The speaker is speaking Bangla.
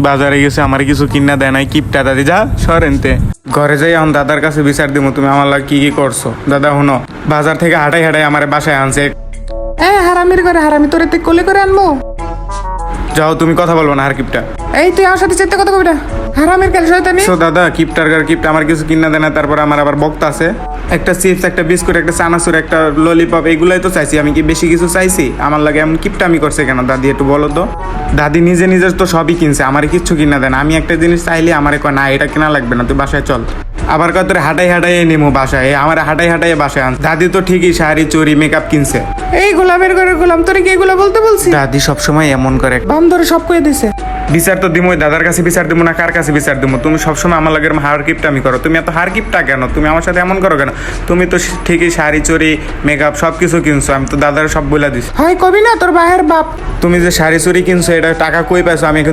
বাজারে গেছে আমার কিছু কিনা দেয় নাই কিপটা দাদি যা সরেনতে ঘরে যাই এখন দাদার কাছে বিচার দিব তুমি আমার লাগে কি কি করছো দাদা শুনো বাজার থেকে হাঁটাই হাঁটাই আমার বাসায় আনছে হারামির ঘরে হারামি তোরে তুই কোলে করে আনবো। যাও তুমি কথা বলবো না আর কিপটা এই তুই আমার সাথে চেতে কথা কবি না, হারামির খেল শয়তানি। তো দাদা কিপটার ঘর কিপটা আমার কিছু কিনা দেয় না তারপর আমার আবার বক্তা আছে একটা চিপস একটা বিস্কুট একটা চানাচুর একটা ললিপপ এগুলাই তো চাইছি আমি কি বেশি কিছু চাইছি আমার লাগে এমন কিপটা আমি করছে কেন দাদি একটু বলো তো দাদি নিজে নিজের তো সবই কিনছে আমার কিচ্ছু কিনা দেয় না আমি একটা জিনিস চাইলে আমার কয় না এটা কেনা লাগবে না তুই বাসায় চল আবার কত হাঁটাই হাঁটাই নেমো বাসায় আমার হাঁটাই হাঁটাই বাসায় আন দাদি তো ঠিকই শাড়ি চুরি মেকআপ কিনছে এই গোলামের ঘরে গোলাম, তোরে কি এগুলো বলতে বলছি? দাদি সবসময় এমন করে বাম ধরে সব কয়ে দিছে। বিচার তো দিমই দাদার কাছে বিচার দিব না কার কাছে বিচার দিব তুমি সবসময় আমার লাগে হার কিপটা আমি করো তুমি এত হার কিপটা কেন তুমি আমার সাথে এমন করো কেন তুমি তো ঠিকই শাড়ি চুরি মেকআপ সব কিছু কিনছো আমি তো দাদার সব বলে দিছি হয় কবি না তোর বাহের বাপ। তুমি যে শাড়ি চুরি কিনছো এটা টাকা কই পাইছো আমি